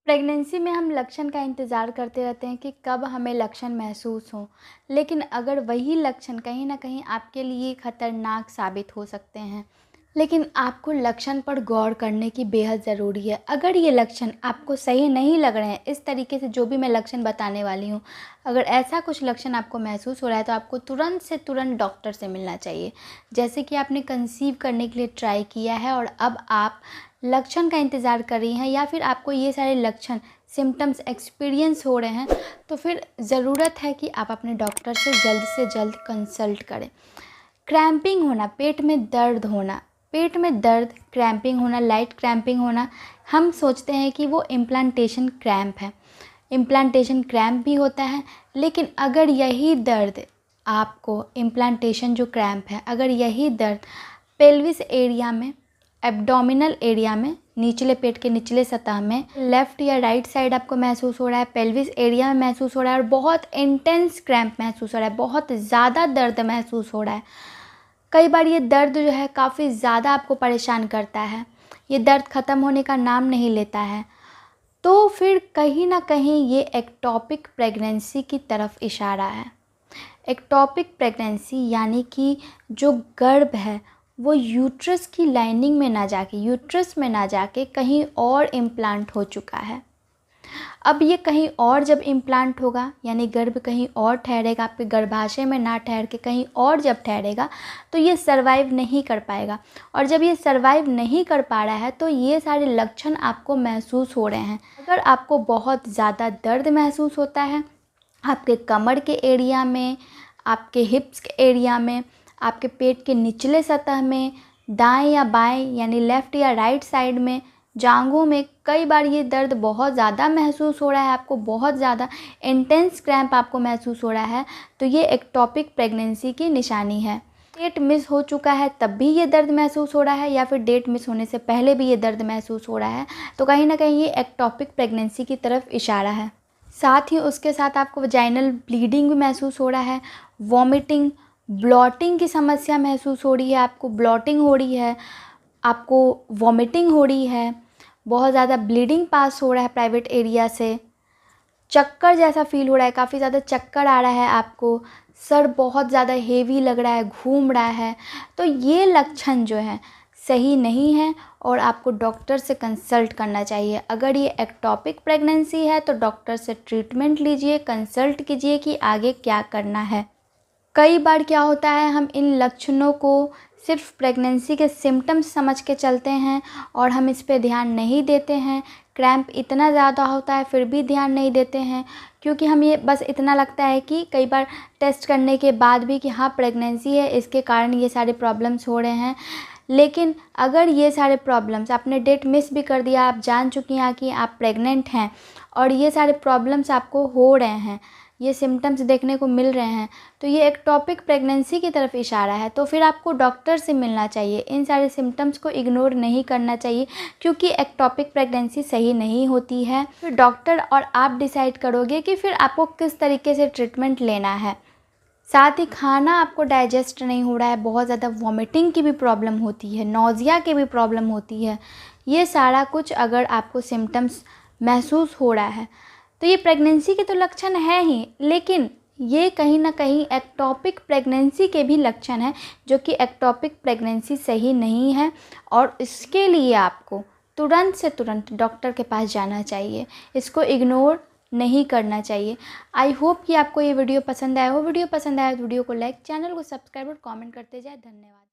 Pregnancy में हम लक्षण का इंतज़ार करते रहते हैं कि कब हमें लक्षण महसूस हों, लेकिन अगर वही लक्षण कहीं न कहीं आपके लिए ख़तरनाक साबित हो सकते हैं। लेकिन आपको लक्षण पर गौर करने की बेहद ज़रूरी है। अगर ये लक्षण आपको सही नहीं लग रहे हैं, इस तरीके से जो भी मैं लक्षण बताने वाली हूँ, अगर ऐसा कुछ लक्षण आपको महसूस हो रहा है तो आपको तुरंत से तुरंत डॉक्टर से मिलना चाहिए। जैसे कि आपने कंसीव करने के लिए ट्राई किया है और अब आप लक्षण का इंतज़ार कर रही हैं या फिर आपको ये सारे लक्षण सिम्पटम्स एक्सपीरियंस हो रहे हैं, तो फिर ज़रूरत है कि आप अपने डॉक्टर से जल्द कंसल्ट करें। क्रैम्पिंग होना, पेट में दर्द, क्रैम्पिंग होना, लाइट क्रैम्पिंग होना, हम सोचते हैं कि वो इम्प्लांटेशन क्रैम्प है। इम्प्लांटेशन क्रैम्प भी होता है, लेकिन अगर यही दर्द आपको इम्प्लांटेशन जो क्रैम्प है, अगर यही दर्द पेल्विस एरिया में, एब्डोमिनल एरिया में, निचले पेट के निचले सतह में, लेफ़्ट या राइट साइड आपको महसूस हो रहा है, पेल्विस एरिया में महसूस हो रहा है और बहुत इंटेंस क्रैम्प महसूस हो रहा है, बहुत ज़्यादा दर्द महसूस हो रहा है। कई बार ये दर्द जो है काफ़ी ज़्यादा आपको परेशान करता है, ये दर्द ख़त्म होने का नाम नहीं लेता है, तो फिर कहीं ना कहीं ये एक्टोपिक प्रेगनेंसी की तरफ इशारा है। एक्टोपिक प्रेगनेंसी यानी कि जो गर्भ है वो यूट्रस की लाइनिंग में ना जाके, यूट्रस में ना जाके कहीं और इम्प्लांट हो चुका है। अब ये कहीं और जब इम्प्लांट होगा, यानी गर्भ कहीं और ठहरेगा, आपके गर्भाशय में ना ठहर के कहीं और जब ठहरेगा, तो ये सर्वाइव नहीं कर पाएगा। और जब ये सर्वाइव नहीं कर पा रहा है तो ये सारे लक्षण आपको महसूस हो रहे हैं। अगर आपको बहुत ज़्यादा दर्द महसूस होता है आपके कमर के एरिया में, आपके हिप्स के एरिया में, आपके पेट के निचले सतह में, दाएं या बाएं यानी लेफ़्ट या राइट साइड में, जांघों में, कई बार ये दर्द बहुत ज़्यादा महसूस हो रहा है, आपको बहुत ज़्यादा इंटेंस क्रैम्प आपको महसूस हो रहा है, तो ये एक्टोपिक प्रेगनेंसी की निशानी है। डेट मिस हो चुका है तब भी ये दर्द महसूस हो रहा है या फिर डेट मिस होने से पहले भी ये दर्द महसूस हो रहा है, तो कहीं ना कहीं ये एक्टोपिक प्रेगनेंसी की तरफ इशारा है। साथ ही उसके साथ आपको वजाइनल ब्लीडिंग भी महसूस हो रहा है, वॉमिटिंग, ब्लॉटिंग की समस्या महसूस हो रही है, आपको ब्लॉटिंग हो रही है, आपको वॉमिटिंग हो रही है, बहुत ज़्यादा ब्लीडिंग पास हो रहा है प्राइवेट एरिया से, चक्कर जैसा फील हो रहा है, काफ़ी ज़्यादा चक्कर आ रहा है आपको, सर बहुत ज़्यादा हेवी लग रहा है, घूम रहा है, तो ये लक्षण जो है सही नहीं है और आपको डॉक्टर से कंसल्ट करना चाहिए। अगर ये एक्टोपिक प्रेगनेंसी है तो डॉक्टर से ट्रीटमेंट लीजिए, कंसल्ट कीजिए कि आगे क्या करना है। कई बार क्या होता है, हम इन लक्षणों को सिर्फ प्रेगनेंसी के सिम्टम्स समझ के चलते हैं और हम इस पे ध्यान नहीं देते हैं। क्रैम्प इतना ज़्यादा होता है फिर भी ध्यान नहीं देते हैं, क्योंकि हम ये बस इतना लगता है कि कई बार टेस्ट करने के बाद भी कि हाँ प्रेगनेंसी है, इसके कारण ये सारे प्रॉब्लम्स हो रहे हैं। लेकिन अगर ये सारे प्रॉब्लम्स, आपने डेट मिस भी कर दिया, आप जान चुकी हैं कि आप प्रेग्नेंट हैं और ये सारे प्रॉब्लम्स आपको हो रहे हैं, ये सिम्टम्स देखने को मिल रहे हैं, तो ये एक्टोपिक प्रेगनेंसी की तरफ इशारा है। तो फिर आपको डॉक्टर से मिलना चाहिए, इन सारे सिम्टम्स को इग्नोर नहीं करना चाहिए, क्योंकि एक्टोपिक प्रेगनेंसी सही नहीं होती है। फिर डॉक्टर और आप डिसाइड करोगे कि फिर आपको किस तरीके से ट्रीटमेंट लेना है। साथ ही खाना आपको डाइजेस्ट नहीं हो रहा है, बहुत ज़्यादा वॉमिटिंग की भी प्रॉब्लम होती है, नौजिया की भी प्रॉब्लम होती है, ये सारा कुछ अगर आपको सिम्टम्स महसूस हो रहा है तो ये प्रेगनेंसी के तो लक्षण है ही, लेकिन ये कहीं ना कहीं एक्टोपिक प्रेगनेंसी के भी लक्षण हैं, जो कि एक्टोपिक प्रेगनेंसी सही नहीं है और इसके लिए आपको तुरंत से तुरंत डॉक्टर के पास जाना चाहिए, इसको इग्नोर नहीं करना चाहिए। आई होप कि आपको ये वीडियो पसंद आया हो। वीडियो पसंद आया तो वीडियो को लाइक, चैनल को सब्सक्राइब और कमेंट करते जाए। धन्यवाद।